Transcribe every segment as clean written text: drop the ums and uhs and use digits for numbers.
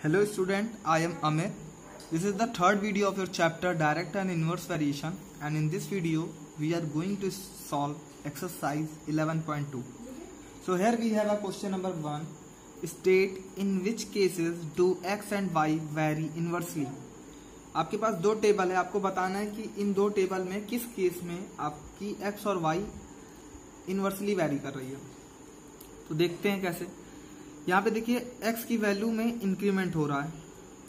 Hello student, I am Amit. This is the third video of your chapter Direct and Inverse Variation, and in this video we are going to solve exercise 11.2. So here we have a question number 1. State in which cases do x and y vary inversely. आपके पास दो table है, आपको बताना है कि इन दो table में किस केस में आपकी x और y इन्वर्सली वैरी कर रही है। तो देखते हैं कैसे। यहाँ पे देखिए x की वैल्यू में इंक्रीमेंट हो रहा है,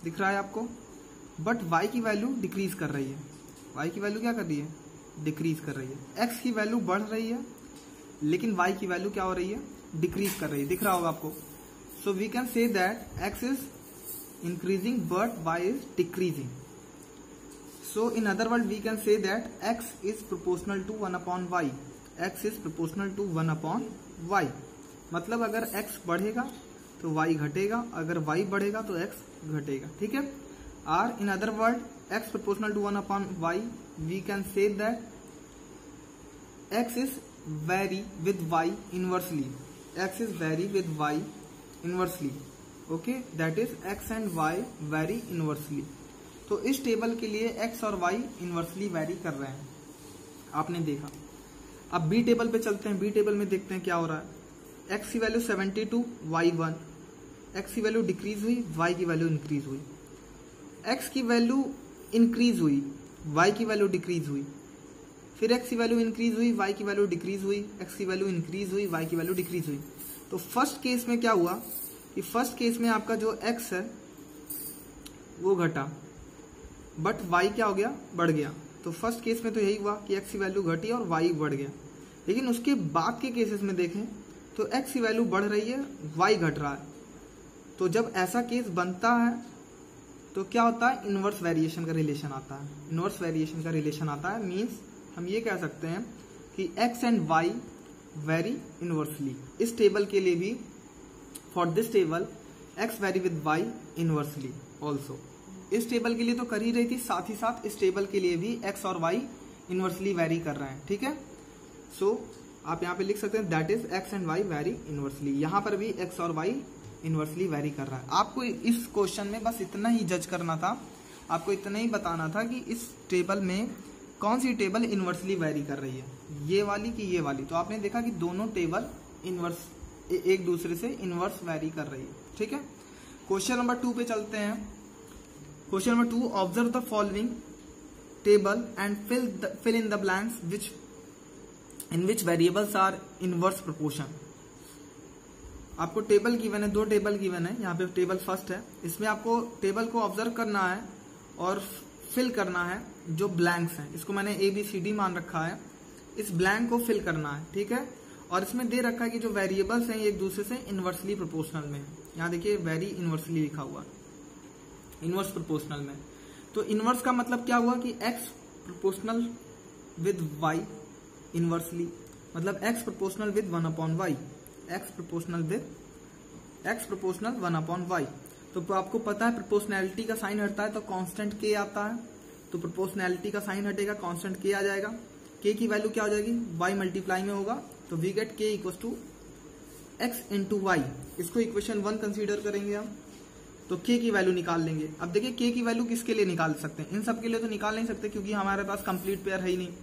दिख रहा है आपको, बट y की वैल्यू डिक्रीज कर रही है। y की वैल्यू क्या कर रही है? डिक्रीज कर रही है। x की वैल्यू बढ़ रही है लेकिन y की वैल्यू क्या हो रही है? डिक्रीज कर रही है, दिख रहा होगा आपको। So we can say that x is increasing but y is decreasing. So in other word we can say that x is proportional to 1/y। x is proportional to 1/y। मतलब अगर x बढ़ेगा तो y घटेगा, अगर y बढ़ेगा तो x घटेगा, ठीक है। और in other word x proportional to 1/y we can say that x is very with y inversely. x is very with y inversely, okay, that is x and y very inversely. तो इस table के लिए x और y inversely very कर रहे हैं, आपने देखा। अब बी टेबल पे चलते हैं। बी टेबल में देखते हैं क्या हो रहा है। x की वैल्यू 72, y 1। x की वैल्यू डिक्रीज हुई, y की वैल्यू इंक्रीज हुई। x की वैल्यू इंक्रीज हुई, y की वैल्यू डिक्रीज हुई। फिर x की वैल्यू इंक्रीज हुई, y की वैल्यू डिक्रीज हुई। x की वैल्यू इंक्रीज हुई, y की वैल्यू डिक्रीज हुई। तो फर्स्ट केस में क्या हुआ कि फर्स्ट केस में आपका जो x है वो घटा, बट y क्या हो गया? बढ़ गया। तो फर्स्ट केस में तो यही हुआ कि x की वैल्यू घटी और y बढ़ गया। लेकिन उसके बाद के केसेस में देखें तो x की वैल्यू बढ़ रही है, y घट रहा है। तो जब ऐसा केस बनता है तो क्या होता है? इनवर्स वेरिएशन का रिलेशन आता है। इनवर्स वेरिएशन का रिलेशन आता है मींस हम ये कह सकते हैं कि x and y very inversely. इस टेबल के लिए भी, for this table x very with y inversely also. इस टेबल के लिए तो कर ही रही थी, साथ ही साथ इस टेबल के लिए भी x और y इनवर्सली वेरी कर रहे हैं, ठीक है। सो आप यहाँ पे लिख सकते हैं that is x and y very inversely. यहाँ पर भी x और y इनवर्सली वेरी कर रहा है। आपको इस क्वेश्चन में बस इतना ही जज करना था, आपको इतना ही बताना था कि इस टेबल में कौन सी टेबल इनवर्सली वेरी कर रही है, ये वाली कि ये वाली। तो आपने देखा कि दोनों टेबल इनवर्स एक दूसरे से इनवर्स वेरी कर रही है, ठीक है। क्वेश्चन नंबर 2 पे चलते हैं। Question number 2, observe the following table and fill in the blanks in which variables are inverse proportion। आपको टेबल गिवन है, दो टेबल गिवन है। यहाँ पे टेबल फर्स्ट है, इसमें आपको टेबल को ऑब्जर्व करना है और फिल करना है जो ब्लैंक्स हैं। इसको मैंने ABCD मान रखा है, इस ब्लैंक को फिल करना है, ठीक है। और इसमें दे रखा है कि जो वेरिएबल्स हैं एक दूसरे से इनवर्सली प्रोपोर्शनल में है। यहाँ देखिए वेरी इनवर्सली लिखा हुआ है, इनवर्स प्रोपोर्शनल में। तो इनवर्स का मतलब क्या हुआ कि x proportional with y inversely, मतलब x proportional with 1/y। x proportional 1/y। तो आपको पता है प्रोपोर्शनैलिटी का साइन हटता है तो कांस्टेंट k आता है, तो प्रोपोर्शनैलिटी का साइन हटेगा, कांस्टेंट k आ जाएगा। k की वैल्यू क्या हो जाएगी? y मल्टीप्लाई में होगा, तो we get k equal to x into Y. इसको इक्वेशन 1 कंसीडर करेंगे हम, तो k की वैल्यू निकाल लेंगे। अब देखिए k की वैल्यू किसके लिए निकाल सकते हैं? इन सब के लिए तो निकाल नहीं सकते क्योंकि हमारे पास कंप्लीट पेयर है ही नहीं।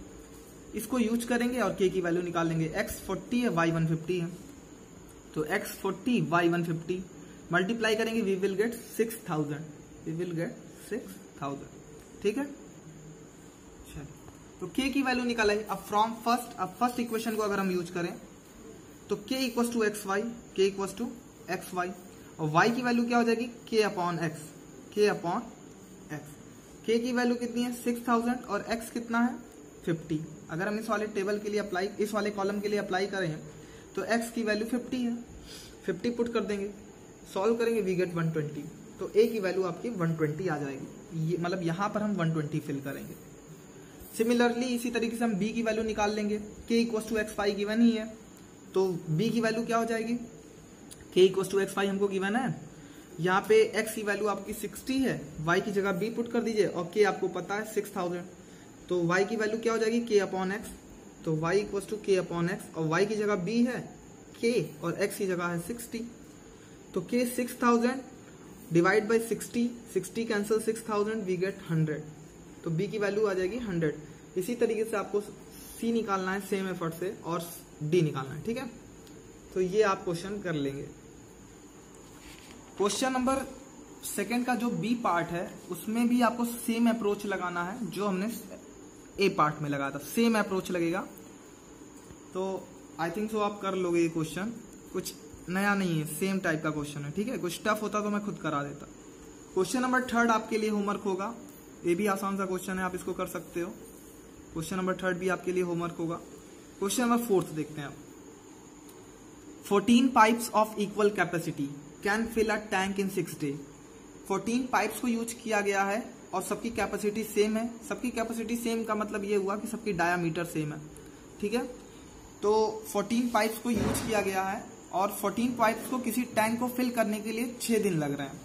इसको यूज करेंगे और k की वैल्यू निकाल लेंगे। x 40 है, y 150 है, तो x 40 y 150 मल्टीप्लाई करेंगे, we will get 6000, we will get 6000, ठीक है। तो k की वैल्यू निकालेंगे। अब फ्रॉम फर्स्ट इक्वेशन को अगर हम यूज करें तो k equal to x Y, k equal to x Y, और y की वैल्यू क्या हो जाएगी? k upon X, k upon X. k की वैल्यू कितनी है? 6000 और x कितना है? 50। अगर हम इस वाले टेबल के लिए अप्लाई, इस वाले कॉलम के लिए अप्लाई करें तो x की वैल्यू 50 है, 50 पुट कर देंगे, सॉल्व करेंगे, वी गेट 120। तो a की वैल्यू आपकी 120 आ जाएगी। ये मतलब यहां पर हम 120 फिल करेंगे। सिमिलरली इसी तरीके से हम b की वैल्यू निकाल लेंगे। k equal to x y given ही है, तो b की वैल्यू क्या हो जाएगी? k equal to x y हमको गिवन है। यहाँ पे x की वैल्यू आपकी 60 है, y की जगह b पुट कर दीजिए, और k आपको पता है 6000, तो y की वैल्यू क्या हो जाएगी? k अपॉन एक्स, तो y equal to k upon X, और y की जगह b है k और x की जगह है 60, तो k 6000 divide by 60, 60 cancel 6000, we get 100, तो बी की वैल्यू आ जाएगी 100। इसी तरीके से आपको सी निकालना है सेम एफर्ट से और डी निकालना है, ठीक है। तो ये आप क्वेश्चन कर लेंगे। क्वेश्चन नंबर सेकंड का जो बी पार्ट है उसमें भी आपको सेम अप्रोच लगाना है जो हमने ए पार्ट में लगाया था, सेम अप्रोच लगेगा। तो आई थिंक सो आप कर लोगे ये क्वेश्चन, कुछ नया नहीं है, सेम टाइप का क्वेश्चन है, ठीक है। कुछ टफ होता तो मैं खुद करा देता। क्वेश्चन नंबर थर्ड आपके लिए होमवर्क होगा, ये भी आसान सा क्वेश्चन है, आप इसको कर सकते हो। क्वेश्चन नंबर थर्ड भी आपके लिए होमवर्क होगा। क्वेश्चन नंबर फोर्थ देखते हैं आप। 14 pipes of equal capacity can fill a tank in 6 days। 14 pipes को यूज किया गया है और सबकी कैपेसिटी सेम है। सबकी कैपेसिटी सेम का मतलब ये हुआ कि सबकी डायामीटर सेम है, ठीक है। तो 14 पाइप्स को यूज किया गया है और 14 पाइप्स को किसी टैंक को फिल करने के लिए 6 दिन लग रहे हैं।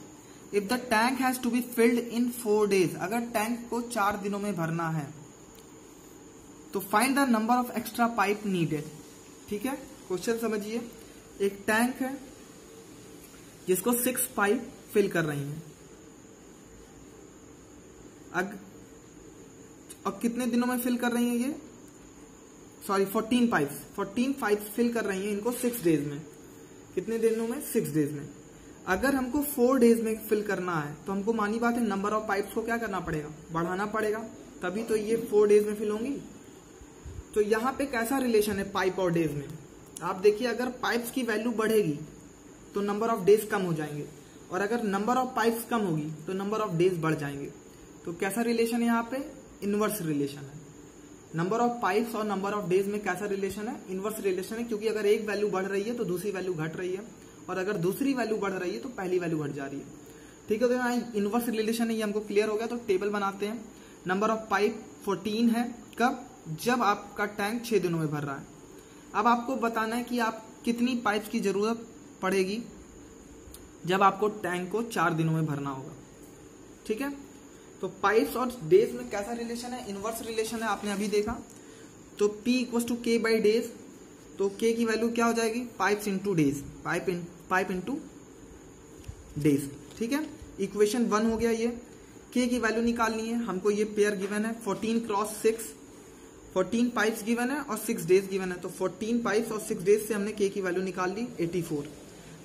If the tank has to be filled in 4 days, अगर टैंक को 4 दिनों में भरना है तो find the number of extra pipe needed, ठीक है। क्वेश्चन समझिए, एक टैंक है जिसको 6 पाइप फिल कर रही हैं, अब कितने दिनों में फिल कर रही हैं ये, सॉरी 14 पाइप्स फिल कर रही हैं इनको 6 days में। कितने दिनों में? 6 days में। अगर हमको 4 days में फिल करना है तो हमको मानी बात है नंबर ऑफ पाइप्स को क्या करना पड़ेगा, बढ़ाना पड़ेगा, तभी तो ये 4 days में फिल होंगी। तो यहाँ पे कैसा रिलेशन है पाइप और डेज में, आप देखिए, अगर पाइप्स की वैल्यू बढ़ेगी तो नंबर ऑफ डेज कम हो जाएंगे और अगर नंबर ऑफ पाइप्स कम होगी तो नंबर ऑफ डेज बढ़ जाएंगे। तो कैसा रिलेशन है यहाँ पे? इनवर्स रिलेशन है। नंबर ऑफ पाइप्स और नंबर ऑफ डेज में कैसा रिलेशन है? इनवर्स रिलेशन है, क्योंकि अगर एक वैल्यू बढ़ रही है तो दूसरी वैल्यू घट रही है और अगर दूसरी वैल्यू बढ़ रही है तो पहली वैल्यू घट जा रही है, ठीक है। तो यहाँ इनवर्स रिलेशन है, ये हमको क्लियर हो गया। तो टेबल बनाते हैं। नंबर ऑफ पाइप 14 है, कब? जब आपका टैंक 6 दिनों में भर रहा है। अब आपको बताना है कि आप कितनी पाइप्स की जरूरत पड़ेगी जब आपको टैंक को 4 दिनों में भरना होगा, ठीक है। तो पाइप्स और डेज में कैसा रिलेशन है? इनवर्स रिलेशन है, आपने अभी देखा। तो P equal to K by days, तो K की वैल्यू क्या हो जाएगी? Pipes into days, pipe into days, ठीक है। इक्वेशन 1 हो गया ये। K की वैल्यू निकालनी है हमको, ये पेयर गिवन है 14 क्रॉस 6, 14 पाइप्स गिवन है और 6 डेज गिवन है। तो 14 पाइप्स और 6 डेज से हमने K की वैल्यू निकाल ली 84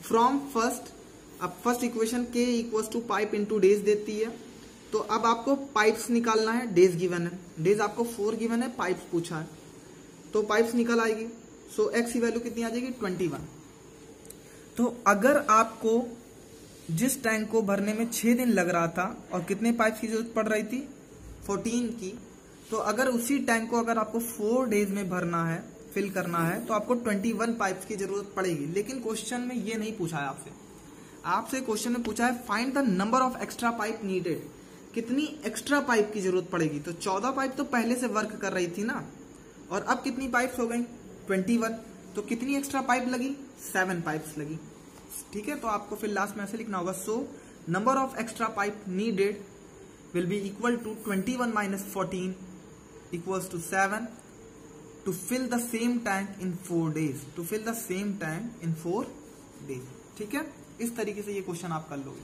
फ्रॉम फर्स्ट। अब first equation K equal to pipe into days देती है। तो अब आपको पाइप्स निकालना है, डेज गिवन है, डेज आपको 4 गिवन है, पाइप्स पूछा है, तो पाइप्स निकल आएगी। सो X की वैल्यू कितनी आ जाएगी? 21। तो अगर आपको जिस टैंक को भरने में 6 दिन लग रहा था और कितने पाइप्स की जरूरत पड़ रही थी? 14 की। तो अगर उसी टैंक को अगर आपको 4 डेज में भरना है, फिल करना है, तो आपको 21 पाइप्स की जरूरत पड़ेगी। लेकिन क्वेश्चन में ये नहीं पूछा है आपसे क्वेश्चन में पूछा है find the number of extra pipe needed, कितनी एक्स्ट्रा पाइप की जरूरत पड़ेगी। तो 14 पाइप तो पहले से वर्क कर रही थी ना, और अब कितनी पाइप्स हो गई? 21। तो कितनी एक्स्ट्रा पाइप लगी? 7 पाइप्स लगी, ठीक है। तो आपको फिर लास्ट में ऐसे लिखना होगा, so number of extra pipe needed will be equal to 21 minus 14 equals to 7 to fill the same tank in 4 days, to fill the same tank in 4 days, ठीक है। इस तरीके से ये क्वेश्चन आप कर लोगे।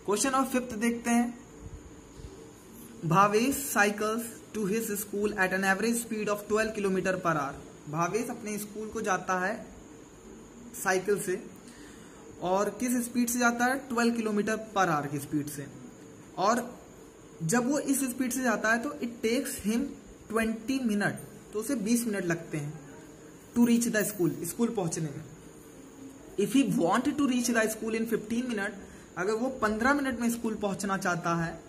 क्वेश्चन और 5th देखते हैं। Bhavesh cycles to his school at an average speed of 12 kilometre per hour. Bhavesh अपने स्कूल को जाता है साइकिल से, और किस स्पीड से जाता है? 12 किलोमीटर पर आवर की स्पीड से। और जब वो इस स्पीड से जाता है तो इट टेक्स हिम 20 मिनट, तो उसे 20 मिनट लगते हैं टू रीच द स्कूल पहुंचने में। If he want to reach the school in 15 minute, अगर वो 15 मिनट में स्कूल पहुंचना चाहता है,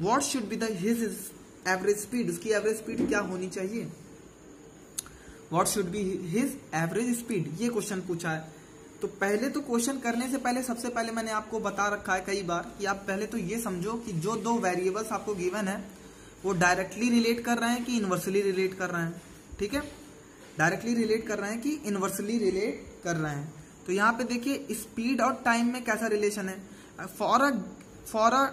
what should be the his average speed, उसकी एवरेज स्पीड क्या होनी चाहिए? What should be his average speed, ये क्वेश्चन पूछा है। तो पहले तो क्वेश्चन करने से पहले सबसे पहले मैंने आपको बता रखा है कई बार कि आप पहले तो ये समझो कि जो 2 वेरिएबल्स आपको गिवन है वो डायरेक्टली रिलेट कर रहे हैं कि इनवर्सली रिलेट कर रहे हैं, ठीक है। डायरेक्टली रिलेट कर रहे हैं कि इनवर्सली रिलेट कर रहे हैं। तो यहाँ पे देखिए स्पीड और टाइम में कैसा रिलेशन है। फॉर अ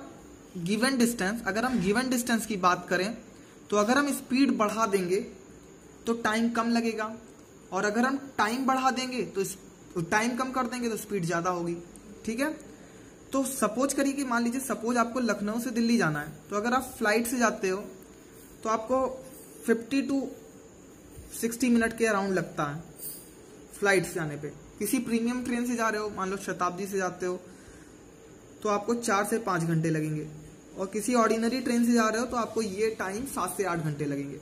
गिवन डिस्टेंस, अगर हम गिवन डिस्टेंस की बात करें तो अगर हम स्पीड बढ़ा देंगे तो टाइम कम लगेगा, और अगर हम टाइम बढ़ा देंगे तो टाइम कम कर देंगे तो स्पीड ज्यादा होगी, ठीक है। तो सपोज करिए कि मान लीजिए सपोज आपको लखनऊ से दिल्ली जाना है, तो अगर आप फ्लाइट से जाते हो तो आपको 50 to 60 मिनट के अराउंड लगता है फ्लाइट से जाने पे। किसी प्रीमियम ट्रेन से जा रहे हो, मान लो शताब्दी से जाते हो, तो आपको 4 से 5 घंटे लगेंगे, और किसी ऑर्डिनरी ट्रेन से जा रहे हो तो आपको ये टाइम 7 से 8 घंटे लगेंगे,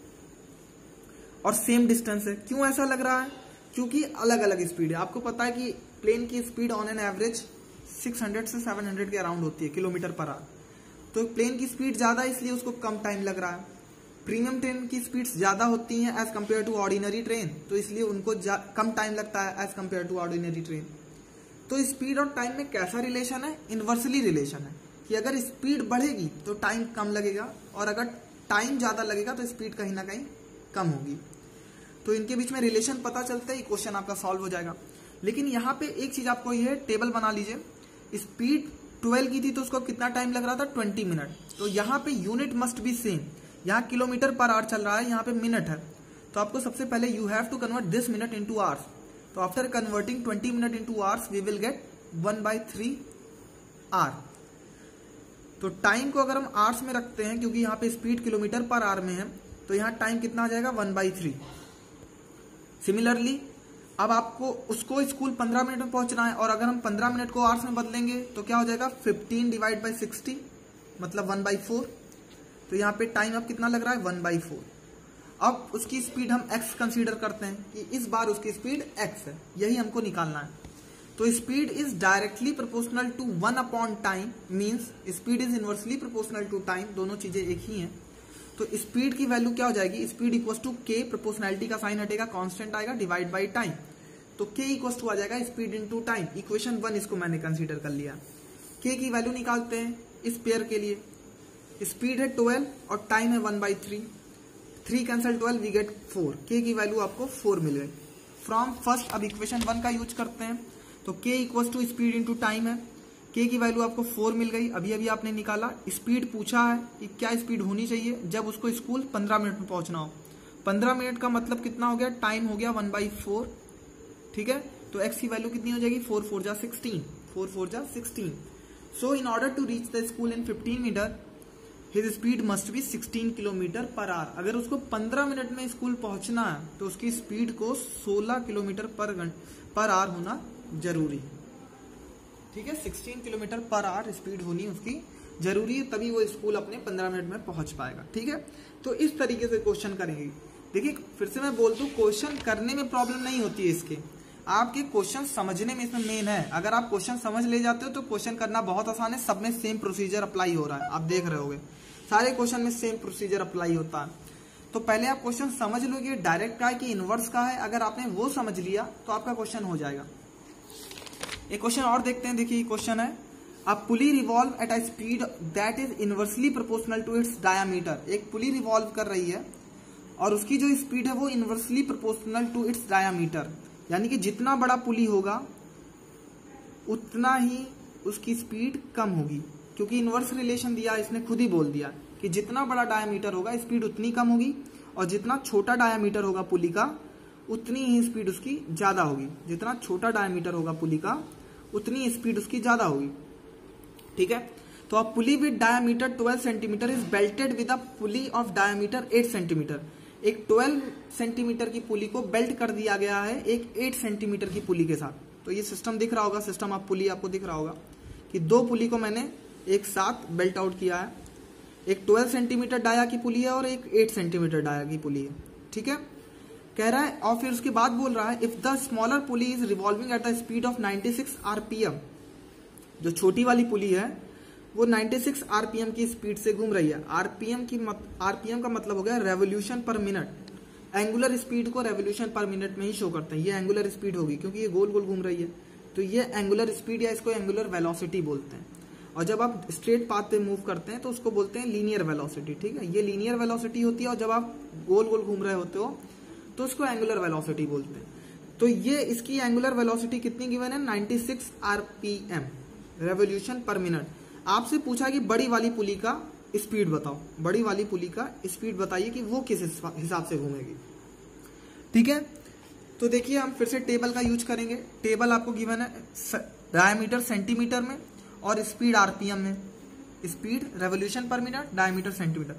और सेम डिस्टेंस है। क्यों ऐसा लग रहा है? क्योंकि अलग अलग स्पीड है। आपको पता है कि प्लेन की स्पीड ऑन एन एवरेज 600 से 700 के अराउंड होती है किलोमीटर पर आवर, तो प्लेन की स्पीड ज्यादा है इसलिए उसको कम टाइम लग रहा है। प्रीमियम ट्रेन की स्पीड्स ज्यादा होती हैं as compare to ordinary train, तो इसलिए उनको कम टाइम लगता है as compare to ordinary train. तो स्पीड और टाइम में कैसा रिलेशन है? इनवर्सली रिलेशन है, कि अगर स्पीड बढ़ेगी तो टाइम कम लगेगा, और अगर टाइम ज्यादा लगेगा तो स्पीड कहीं ना कहीं कम होगी। तो इनके बीच में रिलेशन पता चलता है, क्वेश्चन आपका सॉल्व हो जाएगा। लेकिन यहाँ पे एक चीज आपको ये टेबल बना लीजिए, स्पीड 12 की थी तो उसको कितना टाइम लग रहा था? 20 मिनट। तो यहाँ पे यूनिट मस्ट बी सेम, यहाँ किलोमीटर पर आवर चल रहा है, यहाँ पे मिनट है, तो आपको सबसे पहले you have to convert this minute into hours. तो after converting 20 minute into hours we will get 1/3 hour. तो टाइम को अगर हम आवर्स में रखते हैं, क्योंकि यहाँ पे स्पीड किलोमीटर पर आवर में है, तो यहाँ टाइम कितना आ जाएगा? 1/3। सिमिलरली अब आपको उसको स्कूल 15 मिनट में पहुंचना है, और अगर हम 15 मिनट को आवर्स में बदलेंगे तो क्या हो जाएगा? 15 डिवाइड बाई 60 मतलब 1/4। तो यहाँ पे टाइम अब कितना लग रहा है? 1/4। अब उसकी स्पीड हम x कंसीडर करते हैं कि इस बार उसकी स्पीड x है, यही हमको निकालना है। तो speed is directly proportional to 1/टाइम, means speed is inversely proportional to time, दोनों चीजें एक ही हैं। तो स्पीड की वैल्यू क्या हो जाएगी? Speed equal to k, proportionality का साइन हटेगा, कांस्टेंट आएगा, डिवाइड बाई टाइम। तो k इक्वल टू आ जाएगा स्पीड इनटू टाइम। इक्वेशन 1 इसको मैंने कंसीडर कर लिया। k की वैल्यू निकालते हैं इस पेयर के लिए। स्पीड है 12 और टाइम है 1/3। 3 कैंसल 12 वी गेट 4। k की वैल्यू आपको 4 मिल गई। फ्रॉम फर्स्ट अब इक्वेशन 1 का यूज करते हैं, तो k equal to speed into time है। k की वैल्यू आपको 4 मिल गई, अभी अभी आपने निकाला। स्पीड पूछा है कि क्या स्पीड होनी चाहिए जब उसको स्कूल 15 मिनट में पहुंचना हो। 15 मिनट का मतलब कितना हो गया? टाइम हो गया 1/4, ठीक है। तो x की वैल्यू कितनी हो जाएगी? 4 4 जा 16, 4 4 जा 16। So in order to reach the school in 15 metre his speed must be 16 kilometre per hour. अगर उसको 15 मिनट में स्कूल पहुंचना है तो उसकी स्पीड को 16 किलोमीटर पर आवर होना जरूरी है, ठीक है। 16 किलोमीटर पर आवर स्पीड होनी उसकी जरूरी है, तभी वो स्कूल अपने 15 मिनट में पहुंच पाएगा, ठीक है। तो इस तरीके से क्वेश्चन करेंगे। देखिए फिर से मैं बोल दूं, क्वेश्चन करने में प्रॉब्लम नहीं होती है इसके, आपके क्वेश्चन समझने में इसमें मेन है। अगर आप क्वेश्चन समझ ले जाते हो तो क्वेश्चन करना बहुत आसान है। सब में सेम प्रोसीजर अप्लाई हो रहा है, आप देख रहे होगे सारे क्वेश्चन में सेम प्रोसीजर अप्लाई होता है। तो पहले आप क्वेश्चन समझ लो कि डायरेक्ट का है कि इनवर्स का है। अगर आपने वो समझ लिया तो आपका क्वेश्चन हो जाएगा। एक क्वेश्चन और देखते हैं। देखिए क्वेश्चन है, a pulley revolve at a speed that is inversely proportional to its diameter. एक पुली रिवॉल्व कर रही है और उसकी जो स्पीड है वो inversely proportional to its diameter, यानी कि जितना बड़ा पुली होगा उतना ही उसकी स्पीड कम होगी, क्योंकि इनवर्स रिलेशन दिया, इसने खुद ही बोल दिया कि जितना बड़ा डायामीटर होगा स्पीड उतनी कम होगी, और जितना छोटा डायामीटर होगा पुली का उतनी ही स्पीड उसकी ज्यादा होगी। जितना छोटा डायामीटर होगा पुली का उतनी स्पीड उसकी ज्यादा होगी, ठीक है। तो a pulley with diameter 12 centimetre is belted with a pulley of diameter 8 centimetre. एक 12 सेंटीमीटर की पुली को बेल्ट कर दिया गया है एक 8 सेंटीमीटर की पुली के साथ। तो ये सिस्टम दिख रहा होगा, सिस्टम ऑफ पुली आपको दिख रहा होगा कि दो पुली को मैंने एक साथ बेल्ट आउट किया है। एक 12 सेंटीमीटर डाया की पुली है और एक 8 सेंटीमीटर डाया की पुली है, ठीक है। कह रहा है, और फिर उसके बाद बोल रहा है, if the smaller pulley is revolving at the speed of 96 RPM. जो छोटी वाली पुली है वो 96 आरपीएम की स्पीड से घूम रही है। आरपीएम का मतलब हो गया रेवोल्यूशन पर मिनट। एंगुलर स्पीड को रेवोल्यूशन पर मिनट में ही शो करते हैं। ये एंगुलर स्पीड होगी क्योंकि ये गोल गोल घूम रही है, तो ये एंगुलर स्पीड या इसको एंगुलर वेलोसिटी बोलते हैं। और जब आप स्ट्रेट पाथ पे मूव करते हैं तो उसको बोलते हैं लीनियर वेलोसिटी, ठीक है। ये लीनियर वेलोसिटी होती है, और जब आप गोल गोल घूम रहे होते हो तो उसको एंगुलर वेलोसिटी बोलते हैं। तो ये इसकी एंगुलर वेलोसिटी कितनी गिवन है? 96 आरपीएम, रेवोल्यूशन पर मिनट। आपसे पूछा कि बड़ी वाली पुली का स्पीड बताओ, बड़ी वाली पुली का स्पीड बताइए कि वो किस हिसाब से घूमेगी, ठीक है। तो देखिए हम फिर से टेबल का यूज करेंगे। टेबल आपको गिवन है डायमीटर सेंटीमीटर में और स्पीड आरपीएम में, स्पीड रेवोल्यूशन पर मिनट, डायमीटर सेंटीमीटर।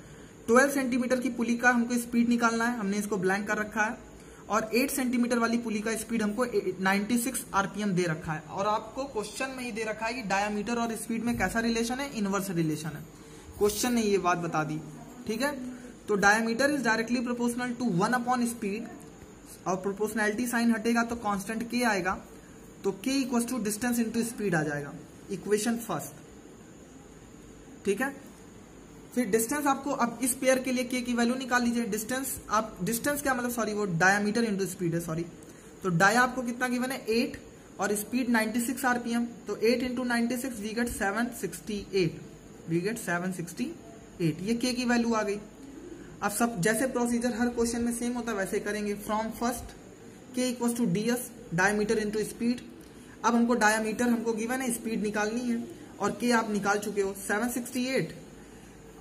12 सेंटीमीटर की पुली का हमको स्पीड निकालना है, हमने इसको ब्लैंक कर रखा है। और 8 सेंटीमीटर वाली पुली का स्पीड हमको 96 आरपीएम दे रखा है। और आपको क्वेश्चन में ये दे रखा है कि डायमीटर और स्पीड में कैसा रिलेशन है, इनवर्स रिलेशन है। क्वेश्चन ने ये बात बता दी, ठीक है। तो diameter is directly proportional to 1 upon speed, और प्रोपोर्शनैलिटी साइन हटेगा तो कांस्टेंट के आएगा, तो k equal to distance into speed आ जाएगा, इक्वेशन फर्स्ट, ठीक है। फिर डिस्टेंस आपको, अब इस पेयर के लिए के की वैल्यू निकाल लीजिए। डिस्टेंस आप, डिस्टेंस क्या मतलब, सॉरी वो डायमीटर इंटू स्पीड है, सॉरी। तो डाया आपको कितना गिवन है 8 और स्पीड 96 आरपीएम, तो 8 into 96 we get 768, we get 768, ये के की वैल्यू आ गई। अब सब जैसे प्रोसीजर हर क्वेश्चन में सेम होता है वैसे करेंगे। From first K equal to DS, diameter into speed. अब हमको डायमीटर हमको गिवन है, स्पीड निकालनी है, और के आप निकाल चुके हो 768,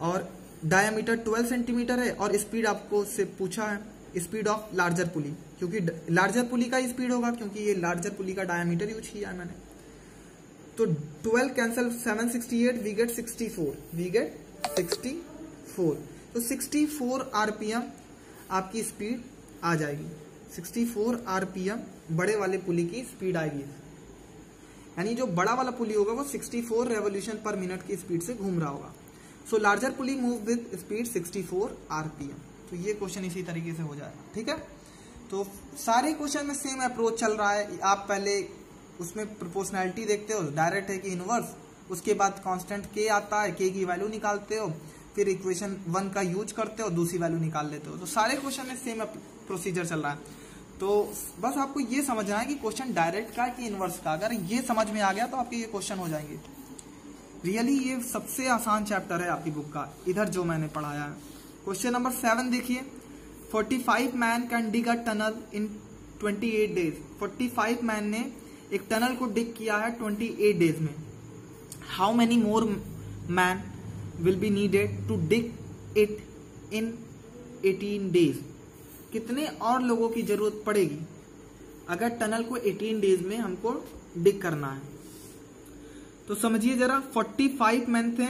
और डायमीटर 12 सेंटीमीटर है, और स्पीड आपको से पूछा है स्पीड ऑफ लार्जर पुली, क्योंकि लार्जर पुली का स्पीड होगा, क्योंकि ये लार्जर पुली का डायमीटर यूज किया है मैंने। तो 12 cancel, 768 we get 64, we get 64। तो 64 आरपीएम आपकी स्पीड आ जाएगी, 64 आरपीएम बड़े वाले पुली की स्पीड आएगी। यानी जो बड़ा वाला पुली होगा वो 64 रेवोल्यूशन पर मिनट की स्पीड से घूम रहा होगा। So larger pulley move with speed 64 RPM. तो ये क्वेश्चन इसी तरीके से हो जाएगा, ठीक है। तो सारे क्वेश्चन में सेम अप्रोच चल रहा है। आप पहले उसमें प्रोपोर्शनैलिटी देखते हो, डायरेक्ट है कि इनवर्स, उसके बाद कांस्टेंट के आता है, के की वैल्यू निकालते हो, फिर इक्वेशन 1 का यूज करते हो, दूसरी वैल्यू निकाल लेते हो। तो सारे क्वेश्चन में सेम प्रोसीजर चल रहा है। तो बस आपको ये समझना है कि क्वेश्चन डायरेक्ट का है कि इनवर्स का। अगर ये समझ में आ गया तो आपके ये क्वेश्चन हो जाएंगे। रियली ये सबसे आसान चैप्टर है आपकी बुक का, इधर जो मैंने पढ़ाया है। क्वेश्चन नंबर 7 देखिए, 45 man can dig a tunnel in 28 days. 45 man ने एक टनल को डिग किया है 28 डेज में। How many more man will be needed to dig it in 18 days. कितने और लोगों की जरूरत पड़ेगी अगर टनल को 18 डेज में हमको डिग करना है। तो समझिए जरा, 45 मैन थे,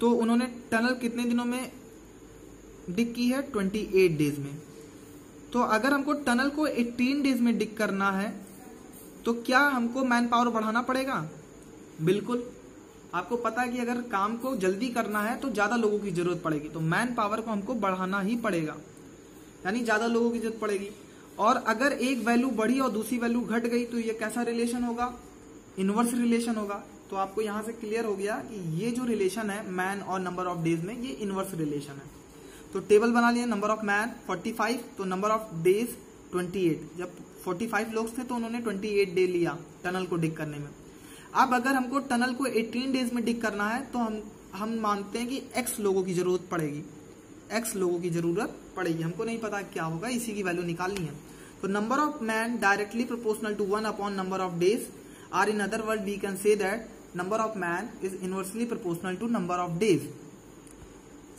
तो उन्होंने टनल कितने दिनों में डिग की है, 28 डेज में। तो अगर हमको टनल को 18 डेज में डिग करना है तो क्या हमको मैन पावर बढ़ाना पड़ेगा? बिल्कुल। आपको पता है कि अगर काम को जल्दी करना है तो ज्यादा लोगों की जरूरत पड़ेगी, तो मैन पावर को हमको बढ़ाना ही पड़ेगा, यानी ज्यादा लोगों की जरूरत पड़ेगी। और अगर एक वैल्यू बढ़ी और दूसरी वैल्यू घट गई तो ये कैसा रिलेशन होगा, इनवर्स रिलेशन होगा। तो आपको यहां से क्लियर हो गया कि ये जो रिलेशन है मैन और नंबर ऑफ डेज में, ये इनवर्स रिलेशन है। तो टेबल बना लिया, नंबर ऑफ मैन 45, तो नंबर ऑफ डेज 28। जब 45 लोग थे तो उन्होंने 28 डे लिया टनल को डिग करने में। अब अगर हमको टनल को 18 डेज में डिग करना है तो हम मानते हैं कि x लोगों की जरूरत पड़ेगी, x लोगों की जरूरत पड़ेगी। हमको नहीं पता क्या होगा, इसी की वैल्यू निकालनी है। तो number of man directly proportional to 1 upon number of days, और in other word we can say that number of man is inversely proportional to number of days.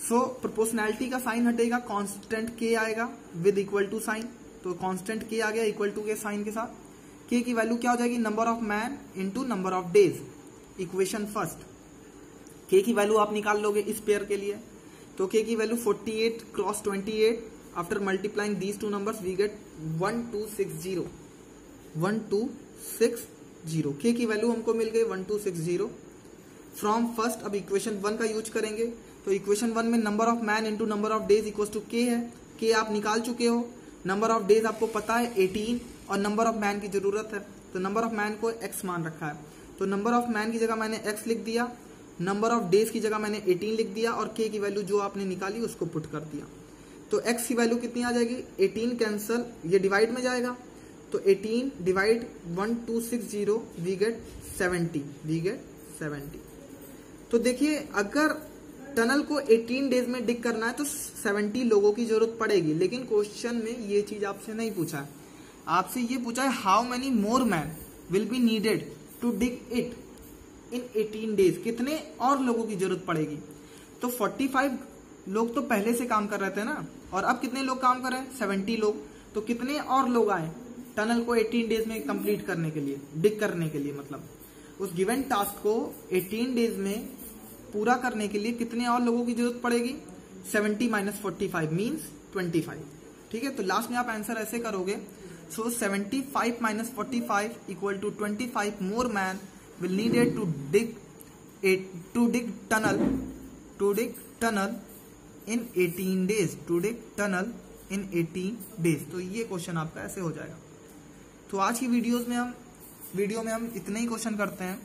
So proportionality का साइन हटेगा, constant k आएगा with equal to sign. तो constant k आ गया equal to के sign के साथ। के की वैल्यू क्या हो जाएगी, number of man into number of days, equation first. के की वैल्यू आप निकाल लोगे इस पेयर के लिए, तो के की value 48 cross 28, after multiplying these two numbers we get 1260, 1260। के की वैल्यू हमको मिल गई 1260 फ्रॉम फर्स्ट। अब इक्वेशन 1 का यूज करेंगे, तो इक्वेशन 1 में number of man into number of days equal to K है। के आप निकाल चुके हो, नंबर ऑफ डेज आपको पता है 18, और नंबर ऑफ मैन की जरूरत है, तो नंबर ऑफ मैन को x मान रखा है। तो नंबर ऑफ मैन की जगह मैंने x लिख दिया, नंबर ऑफ डेज की जगह मैंने 18 लिख दिया, और k की वैल्यू जो आपने निकाली उसको पुट कर दिया। तो x की वैल्यू कितनी आ जाएगी, 18 कैंसल, ये डिवाइड में जाएगा, तो 18 divide 1260 we get 70, we get 70। तो देखिए अगर टनल को 18 डेज में डिग करना है तो 70 लोगों की जरूरत पड़ेगी, लेकिन क्वेश्चन में ये चीज आपसे नहीं पूछा है। आपसे ये पूछा है how many more man will be needed to dig it in 18 days. कितने और लोगों की जरूरत पड़ेगी। तो 45 लोग तो पहले से काम कर रहे थे ना, और अब कितने लोग काम कर रहे हैं, 70 लोग। तो कितने और लोग आए टनल को 18 डेज में कंप्लीट करने के लिए, डिग करने के लिए मतलब। उस गिवन टास्क को 18 डेज में पूरा करने के लिए कितने और लोगों की जरूरत पड़ेगी? 70 - 45 मीन्स 25। ठीक है, तो लास्ट में आप आंसर ऐसे करोगे, so 75 - 45 equal to 25 more man will needed to dig tunnel in 18 days, to dig tunnel in 18 days. तो ये क्वेश्चन आपका ऐसे हो जाएगा। तो आज की वीडियो में हम इतने ही क्वेश्चन करते हैं।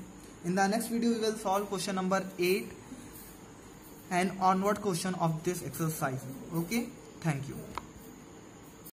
In the next video we will solve question number 8 and onward question of this exercise. Okay, thank you.